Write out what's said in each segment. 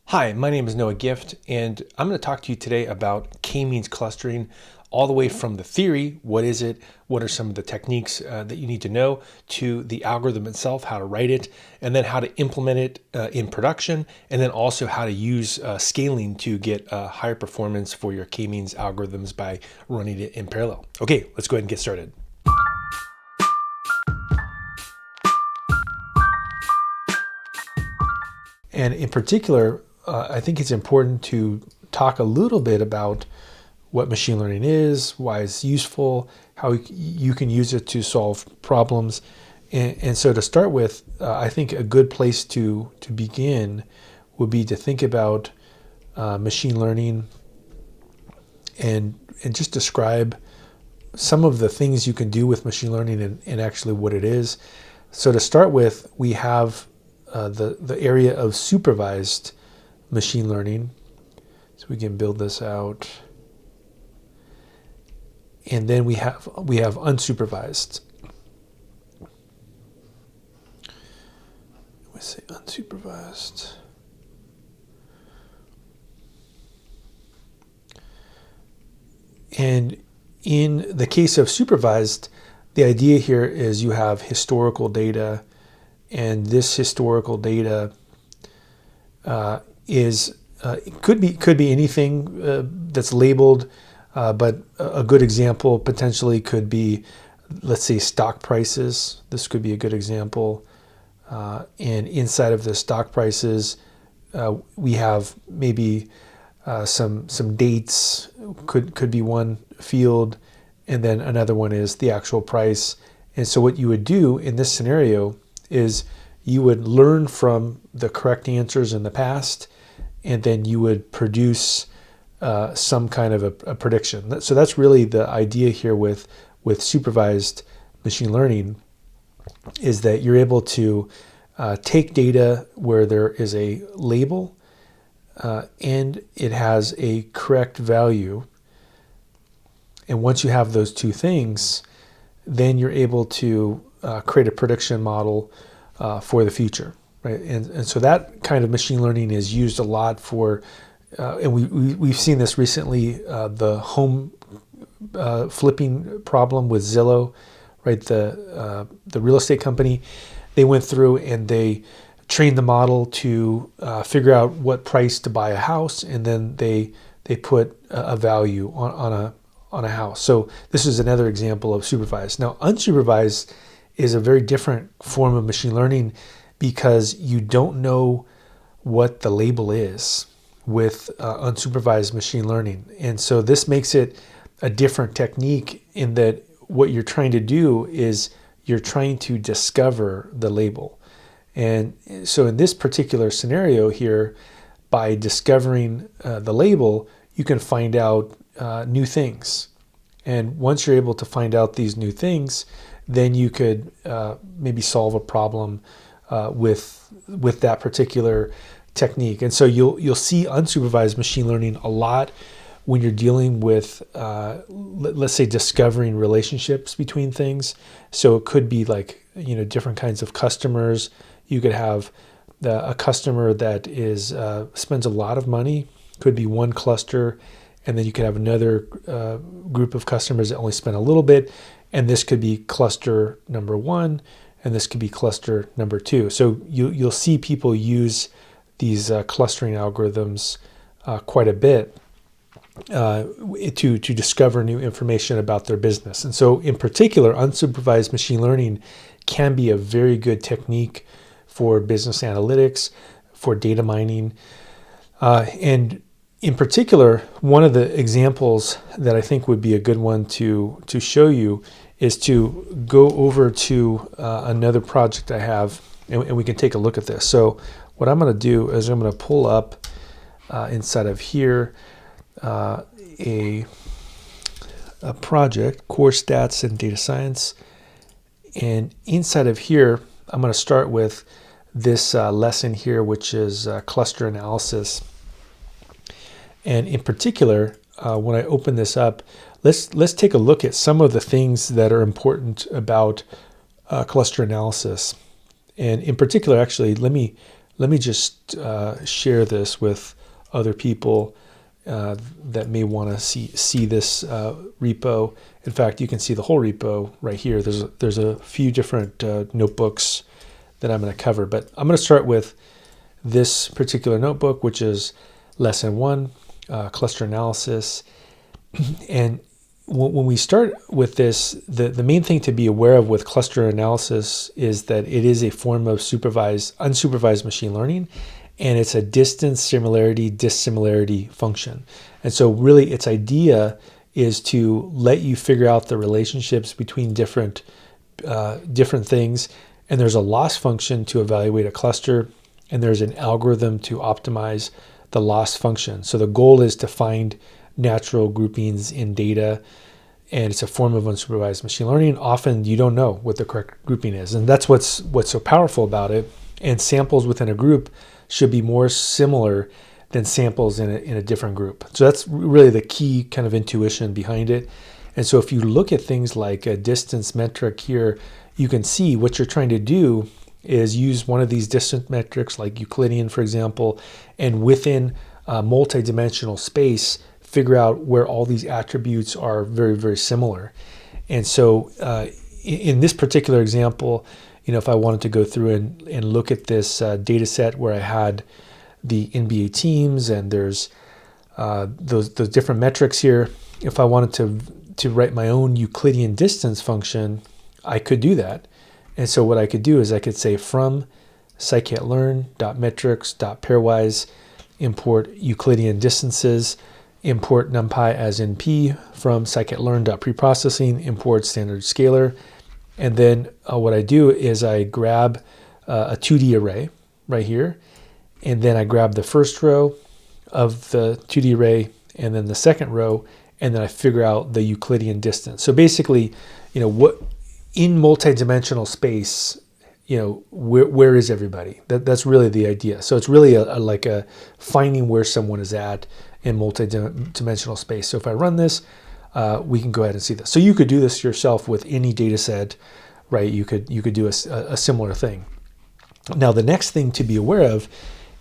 Hi, my name is Noah Gift, and I'm going to talk to you today about k-means clustering, all the way from the theory, what is it, what are some of the techniques that you need to know, to the algorithm itself, how to write it, and then how to implement it in production, and then also how to use scaling to get higher performance for your k-means algorithms by running it in parallel. Okay, let's go ahead and get started. And in particular, I think it's important to talk a little bit about what machine learning is, why it's useful, how you can use it to solve problems. And so to start with, I think a good place to begin would be to think about machine learning and just describe some of the things you can do with machine learning and actually what it is. So to start with, we have the area of supervised machine learning. So we can build this out. And then we have unsupervised. We say unsupervised. And in the case of supervised, the idea here is you have historical data, and this historical data could be anything that's labeled, but a good example potentially could be, let's say, stock prices. This could be a good example. And inside of the stock prices, we have maybe some dates. Could be one field, and then another one is the actual price. And so what you would do in this scenario is you would learn from the correct answers in the past, and then you would produce some kind of a prediction. So that's really the idea here with supervised machine learning, is that you're able to take data where there is a label and it has a correct value. And once you have those two things, then you're able to create a prediction model for the future, right? And so that kind of machine learning is used a lot for, and we've seen this recently, the home flipping problem with Zillow, right? The real estate company, they went through and they trained the model to figure out what price to buy a house, and then they put a value on a house. So this is another example of supervised. Now, unsupervised is a very different form of machine learning because you don't know what the label is with unsupervised machine learning. And so this makes it a different technique in that what you're trying to do is you're trying to discover the label. And so in this particular scenario here, by discovering the label, you can find out new things. And once you're able to find out these new things, then you could maybe solve a problem with that particular technique. And so you'll see unsupervised machine learning a lot when you're dealing with, let's say, discovering relationships between things. So it could be like, different kinds of customers. You could have a customer that spends a lot of money, could be one cluster, and then you could have another group of customers that only spend a little bit, and this could be cluster number one, and this could be cluster number two. So you'll see people use these clustering algorithms quite a bit to discover new information about their business. And so in particular, unsupervised machine learning can be a very good technique for business analytics, for data mining. And in particular, one of the examples that I think would be a good one to show you is to go over to another project I have, and we can take a look at this. So what I'm going to do is I'm going to pull up inside of here a project, Core Stats and Data Science. And inside of here, I'm going to start with this lesson here, which is cluster analysis. And in particular, when I open this up, let's take a look at some of the things that are important about cluster analysis. And in particular, actually, let me let me just share this with other people that may want to see this repo. In fact, you can see the whole repo right here. There's a few different notebooks that I'm going to cover, but I'm going to start with this particular notebook, which is lesson 1, cluster analysis. And when we start with this, the main thing to be aware of with cluster analysis is that it is a form of unsupervised machine learning, and it's a distance similarity dissimilarity function. And so really its idea is to let you figure out the relationships between different things. And there's a loss function to evaluate a cluster, and there's an algorithm to optimize the loss function. So the goal is to find natural groupings in data, and it's a form of unsupervised machine learning. Often you don't know what the correct grouping is, and that's what's so powerful about it. And samples within a group should be more similar than samples in a different group. So that's really the key kind of intuition behind it. And so if you look at things like a distance metric here, you can see what you're trying to do is use one of these distance metrics like Euclidean, for example, and within a multi-dimensional space, figure out where all these attributes are very, very similar. And so in this particular example, if I wanted to go through and look at this data set where I had the NBA teams and there's those different metrics here, if I wanted to write my own Euclidean distance function, I could do that. And so what I could do is I could say from scikit-learn.metrics.pairwise import Euclidean distances, import numpy as np from scikit-learn.preprocessing, import standard scalar. And then what I do is I grab a 2D array right here, and then I grab the first row of the 2D array and then the second row, and then I figure out the Euclidean distance. So basically, what in multi-dimensional space, where is everybody? That's really the idea. So it's really like a finding where someone is at in multi-dimensional space. So if I run this, we can go ahead and see this. So you could do this yourself with any data set, right? You could do a similar thing. Now, the next thing to be aware of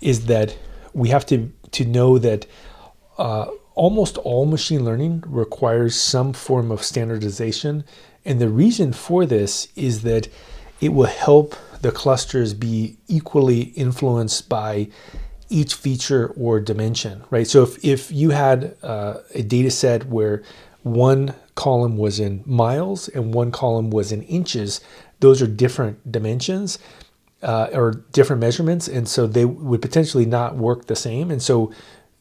is that we have to know that almost all machine learning requires some form of standardization. And the reason for this is that it will help the clusters be equally influenced by each feature or dimension, right? So if you had a data set where one column was in miles and one column was in inches, those are different dimensions or different measurements, and so they would potentially not work the same. And so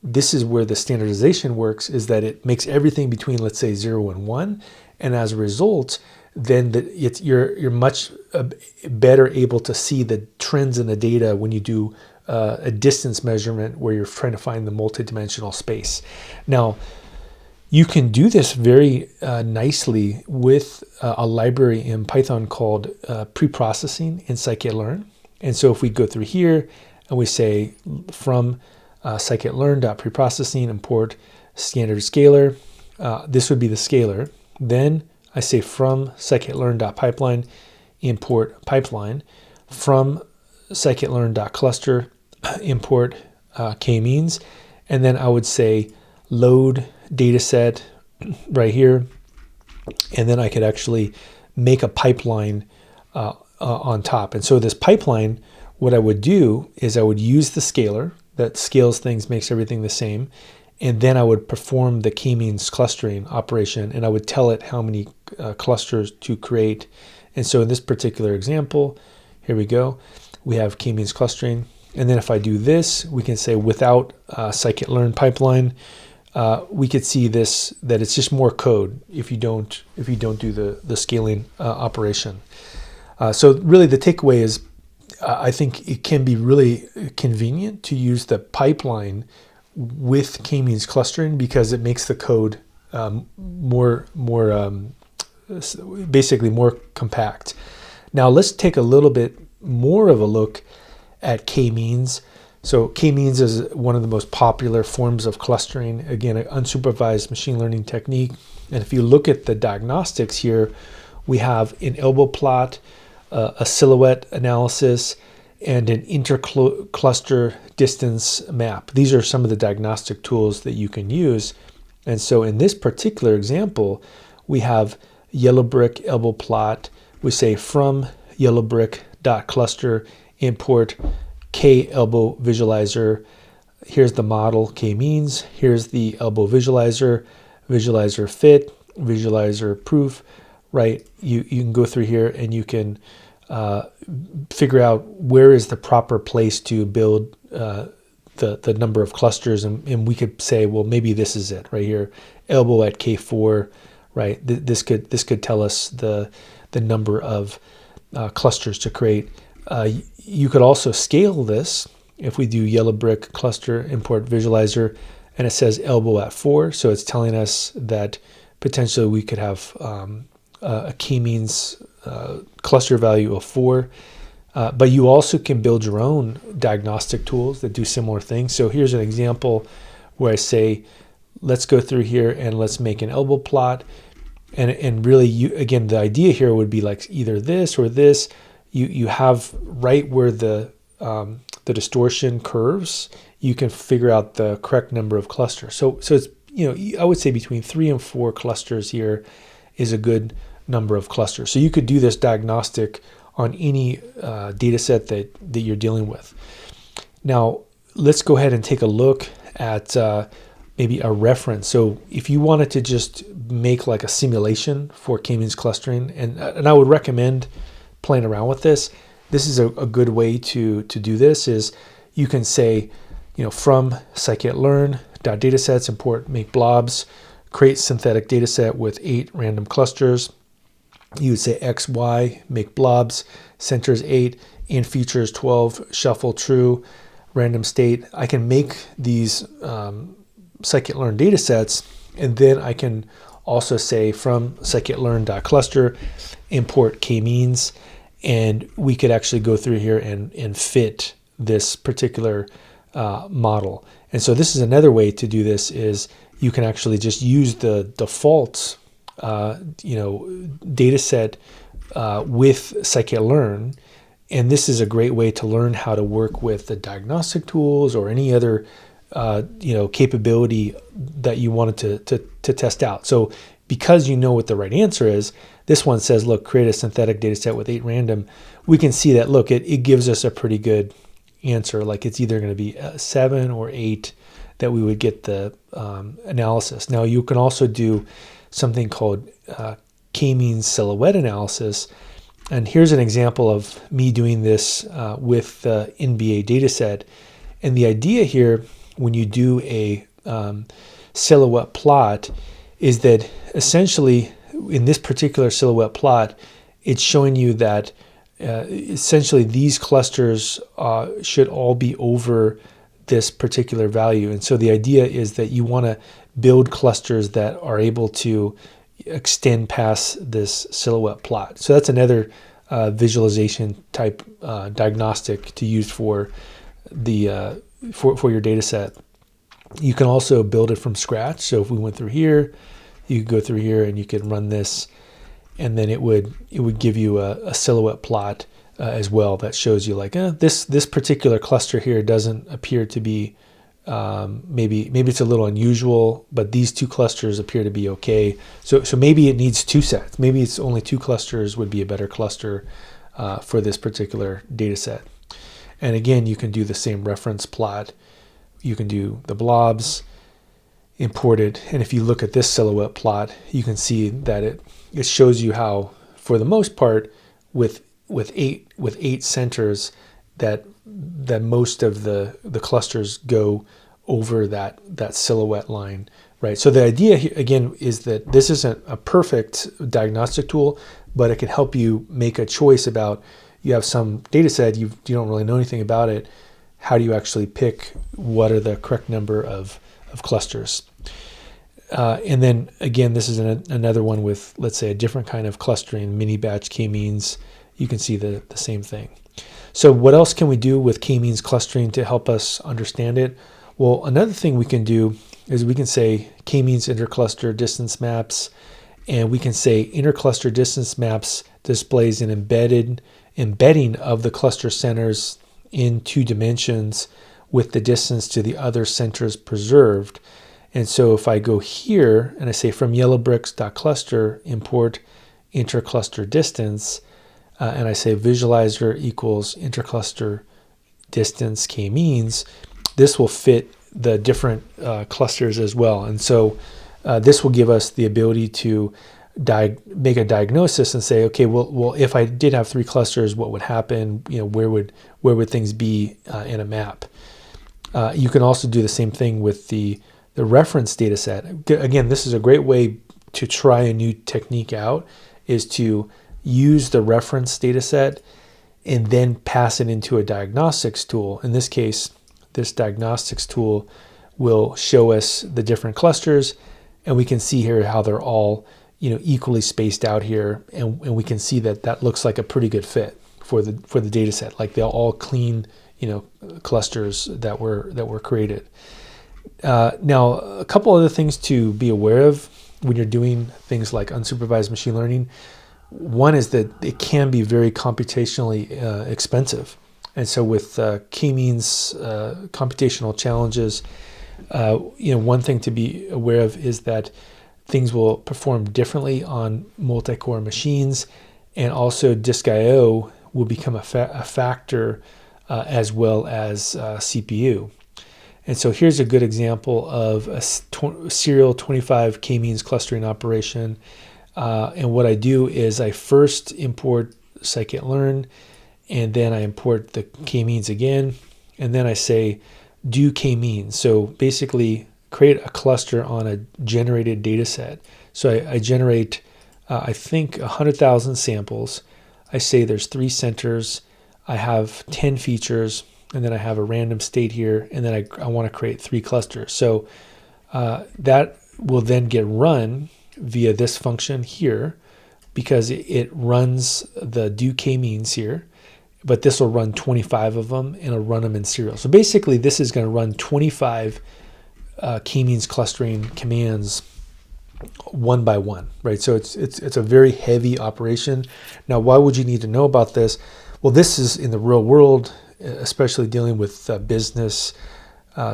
this is where the standardization works, is that it makes everything between, let's say, 0 and 1, and as a result, then you're much better able to see the trends in the data when you do a distance measurement where you're trying to find the multidimensional space. Now, you can do this very nicely with a library in Python called preprocessing in scikit-learn. And so if we go through here and we say from scikit-learn.preprocessing import standard scalar, this would be the scalar. Then I say from scikit-learn.pipeline import pipeline, from scikit-learn.cluster import k-means, and then I would say load data set right here, and then I could actually make a pipeline on top. And so this pipeline, what I would do is I would use the scalar that scales things, makes everything the same, and then I would perform the k-means clustering operation, and I would tell it how many clusters to create. And so in this particular example, here we go, we have k-means clustering. And then if I do this, we can say without scikit-learn pipeline, we could see this, that it's just more code if you don't do the scaling operation. So really the takeaway is, I think it can be really convenient to use the pipeline with k-means clustering because it makes the code basically more compact. Now let's take a little bit more of a look at k-means. So k-means is one of the most popular forms of clustering, again, an unsupervised machine learning technique. And if you look at the diagnostics here, we have an elbow plot, a silhouette analysis, and an intercluster distance map. These are some of the diagnostic tools that you can use. And so in this particular example, we have yellow brick elbow plot. We say from yellow brick dot cluster import k elbow visualizer. Here's the model k means. Here's the elbow visualizer, visualizer fit, visualizer proof, right? You can go through here and you can figure out where is the proper place to build the number of clusters, and we could say, well, maybe this is it right here, elbow at K4, right? This could tell us the number of clusters to create. You could also scale this. If we do yellow brick cluster import visualizer, and it says elbow at 4, so it's telling us that potentially we could have a k-means cluster value of 4. But you also can build your own diagnostic tools that do similar things. So here's an example where I say, let's go through here and let's make an elbow plot. And really, again, the idea here would be like either this or this. You have right where the distortion curves, you can figure out the correct number of clusters. So it's, I would say between 3 and 4 clusters here is a good number of clusters. So you could do this diagnostic on any data set that you're dealing with. Now, let's go ahead and take a look at maybe a reference. So if you wanted to just make like a simulation for k-means clustering, and I would recommend playing around with this. This is a good way to do this is you can say, from scikit-learn.datasets, import make blobs, create synthetic dataset with 8 random clusters. You would say X, Y, make blobs, centers 8, in features 12, shuffle true, random state. I can make these scikit-learn data sets, and then I can also say from scikit-learn.cluster, import k-means, and we could actually go through here and fit this particular model. And so this is another way to do this is you can actually just use the default data set with scikit-learn, and this is a great way to learn how to work with the diagnostic tools or any other capability that you wanted to test out. So because you know what the right answer is, this one says, look, create a synthetic data set with 8 random. We can see that, look, it gives us a pretty good answer. Like it's either going to be 7 or 8 that we would get the analysis. Now you can also do something called k-means silhouette analysis. And here's an example of me doing this with the NBA dataset. And the idea here, when you do a silhouette plot, is that essentially in this particular silhouette plot, it's showing you that essentially these clusters should all be over this particular value. And so the idea is that you want to build clusters that are able to extend past this silhouette plot. So that's another visualization type diagnostic to use for the for your data set. You can also build it from scratch. So if we went through here, you could go through here and you could run this, and then it would give you a silhouette plot as well that shows you like this particular cluster here doesn't appear to be maybe it's a little unusual, but these 2 clusters appear to be okay. So maybe it needs 2 sets. Maybe it's only 2 clusters would be a better cluster for this particular data set. And again, you can do the same reference plot. You can do the blobs, import it, and if you look at this silhouette plot, you can see that it shows you how, for the most part, with 8 centers, that most of the clusters go over that silhouette line, right? So the idea here, again, is that this isn't a perfect diagnostic tool, but it can help you make a choice about, you have some data set, you don't really know anything about it. How do you actually pick what are the correct number of clusters? And then again, this is another one with, let's say, a different kind of clustering, mini batch k-means. You can see the same thing. So what else can we do with k-means clustering to help us understand it? Well, another thing we can do is we can say k-means intercluster distance maps, and we can say intercluster distance maps displays an embedding of the cluster centers in 2 dimensions with the distance to the other centers preserved. And so if I go here and I say from yellowbricks.cluster import intercluster distance, and I say visualizer equals intercluster distance k-means, this will fit the different clusters as well. And so this will give us the ability to make a diagnosis and say, okay, well, if I did have 3 clusters, what would happen? Where would things be in a map? You can also do the same thing with the reference data set. Again, this is a great way to try a new technique out, is to use the reference data set and then pass it into a diagnostics tool. In this case, this diagnostics tool will show us the different clusters, and we can see here how they're all equally spaced out here, and we can see that looks like a pretty good fit for the data set. Like they're all clean clusters that were created. Now, a couple other things to be aware of when you're doing things like unsupervised machine learning. One is that it can be very computationally expensive. And so with k-means computational challenges, one thing to be aware of is that things will perform differently on multi-core machines, and also disk I/O will become a factor as well as CPU. And so here's a good example of a serial 25 k-means clustering operation. And what I do is I first import scikit-learn, and then I import the k-means again, and then I say do k-means. So basically create a cluster on a generated data set. So I generate, I think, 100,000 samples. I say there's 3 centers. I have 10 features, and then I have a random state here, and then I want to create 3 clusters. So that will then get run via this function here, because it runs the do k-means here, but this will run 25 of them, and it'll run them in serial. So basically this is going to run 25 k-means clustering commands one by one, right? So it's a very heavy operation. Now, why would you need to know about this? Well, this is in the real world, especially dealing with business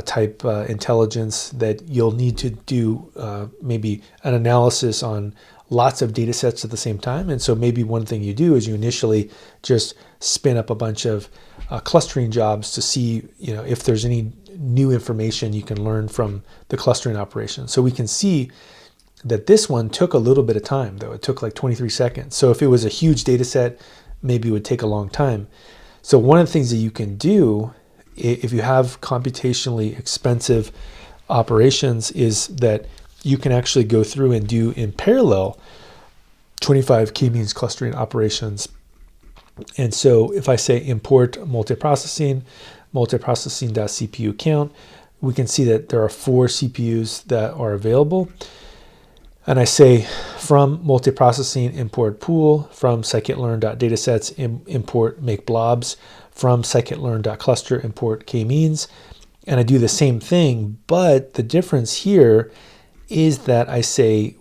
type intelligence, that you'll need to do maybe an analysis on lots of data sets at the same time. And so maybe one thing you do is you initially just spin up a bunch of clustering jobs to see if there's any new information you can learn from the clustering operation. So we can see that this one took a little bit of time, though. It took like 23 seconds. So if it was a huge data set, maybe it would take a long time. So one of the things that you can do if you have computationally expensive operations is that you can actually go through and do in parallel 25 k-means clustering operations. And so if I say import multiprocessing.cpu count, we can see that there are 4 CPUs that are available. And I say from multiprocessing import pool, from scikit-learn.datasets import make blobs, from scikit-learn.cluster import k-means. And I do the same thing, but the difference here is that I say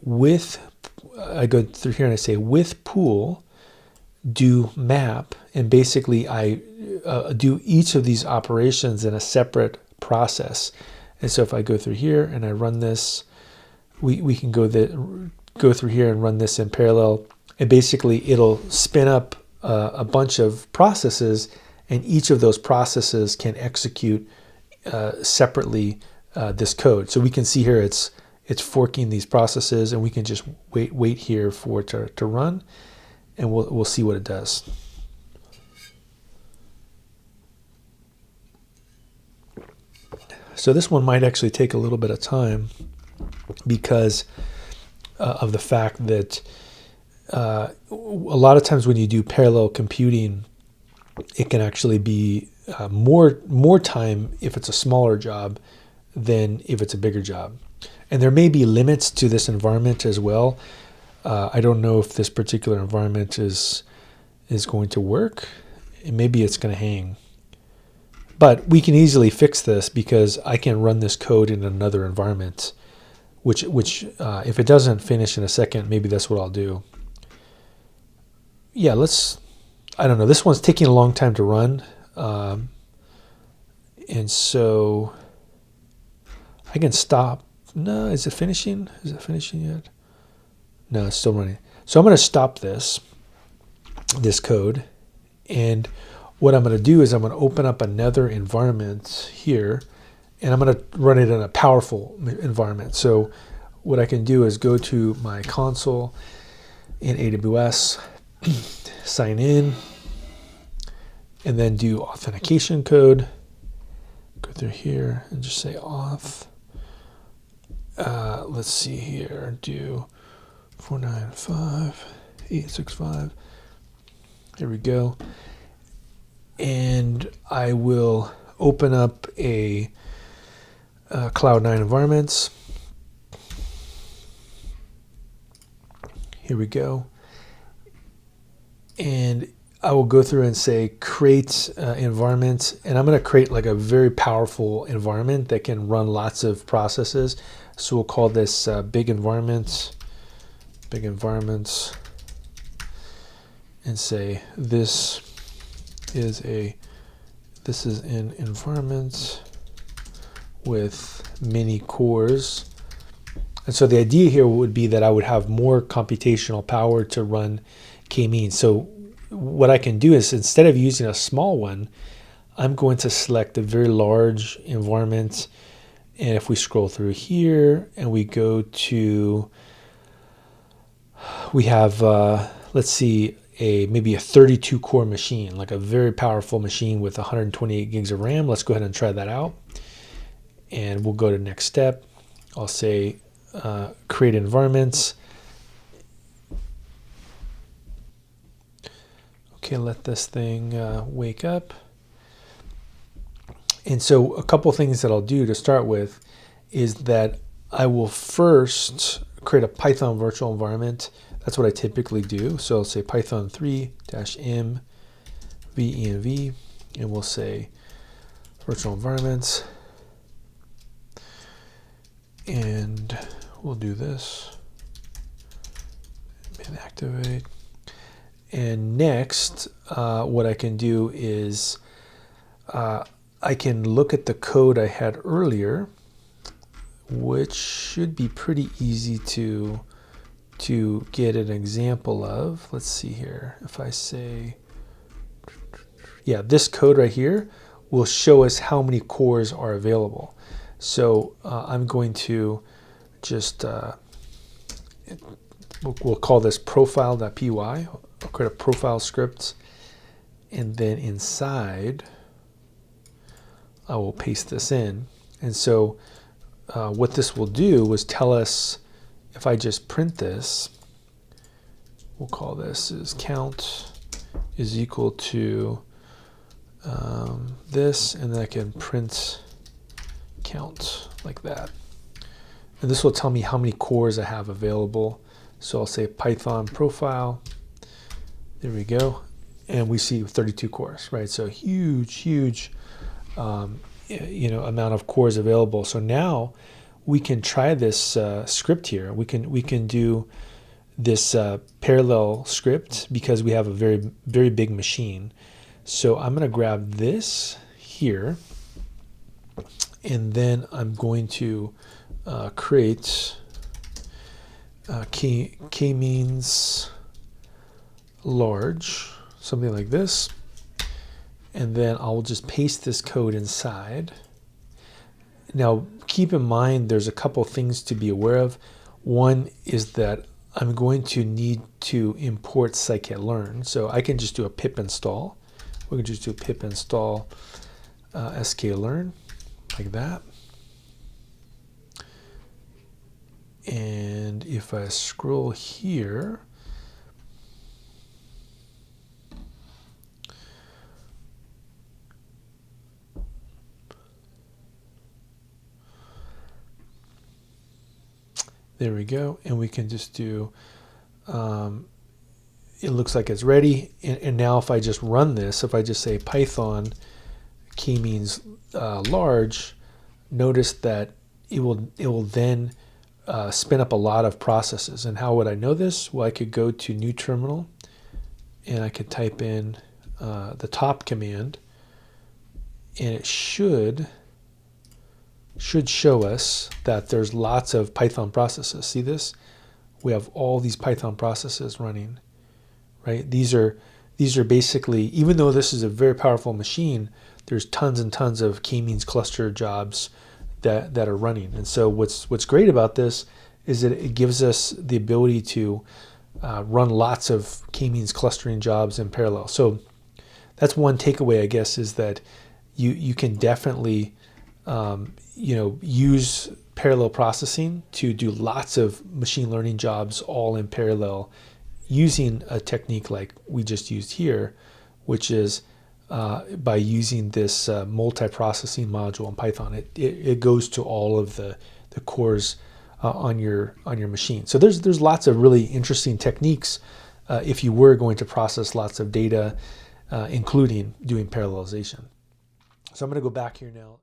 I go through here and I say with pool, do map, and basically I do each of these operations in a separate process. And so if I go through here and I run this, we can go through here and run this in parallel, and basically it'll spin up a bunch of processes, and each of those processes can execute separately this code. So we can see here it's forking these processes, and we can just wait here for it to run, and we'll see what it does. So this one might actually take a little bit of time because of the fact that a lot of times when you do parallel computing, it can actually be more time if it's a smaller job than if it's a bigger job. And there may be limits to this environment as well. I don't know if this particular environment is going to work. Maybe it's going to hang. But we can easily fix this because I can run this code in another environment, which if it doesn't finish in a second, maybe that's what I'll do. Yeah, I don't know. This one's taking a long time to run. And so I can stop. No, is it finishing? Is it finishing yet? No, it's still running. So I'm going to stop this code. And what I'm going to do is I'm going to open up another environment here, and I'm going to run it in a powerful environment. So what I can do is go to my console in AWS, sign in, and then do authentication code. Go through here and just say auth. Let's see here, do 495-865. There we go. And I will open up a Cloud9 environments. Here we go. And I will go through and say create environment, and I'm going to create like a very powerful environment that can run lots of processes. So we'll call this big environments, and say this is an environment with many cores. And so the idea here would be that I would have more computational power to run k-means. So what I can do is, instead of using a small one, I'm going to select a very large environment. And if we scroll through here and we go to, we have, let's see, maybe a 32 core machine, like a very powerful machine with 128 gigs of RAM. Let's go ahead and try that out. And we'll go to next step. I'll say create environments. Okay, let this thing wake up. And so a couple things that I'll do to start with is that I will first create a Python virtual environment. That's what I typically do. So I'll say Python 3-m venv, and we'll say virtual environments. And we'll do this, and activate. And next, what I can do is I can look at the code I had earlier, which should be pretty easy to get an example of. Let's see here. If I say, yeah, this code right here will show us how many cores are available. So I'm going to just, we'll call this profile.py. I'll create a profile script, and then inside I will paste this in. And so what this will do is tell us, if I just print this, we'll call this is count is equal to this, and then I can print count like that. And this will tell me how many cores I have available. So I'll say Python profile. There we go. And we see 32 cores, right? So huge amount of cores available. So now we can try this script here. We can do this parallel script because we have a very big machine. So I'm going to grab this here, and then I'm going to create k-means large, something like this. And then I'll just paste this code inside. Now, keep in mind, there's a couple things to be aware of. One is that I'm going to need to import scikit-learn. So I can just do a pip install. We can just do pip install sklearn like that. And if I scroll here, there we go, and we can just do, it looks like it's ready. And now if I just run this, if I just say Python k-means large, notice that it will then spin up a lot of processes. And how would I know this? Well, I could go to new terminal, and I could type in the top command, and it should show us that there's lots of Python processes. See this? We have all these Python processes running, right? These are basically, even though this is a very powerful machine, there's tons and tons of k-means cluster jobs that are running. And so what's great about this is that it gives us the ability to run lots of k-means clustering jobs in parallel. So that's one takeaway, I guess, is that you can definitely use parallel processing to do lots of machine learning jobs all in parallel using a technique like we just used here, which is by using this multi-processing module in Python. It goes to all of the cores on your machine. So there's lots of really interesting techniques if you were going to process lots of data, including doing parallelization. So I'm going to go back here now.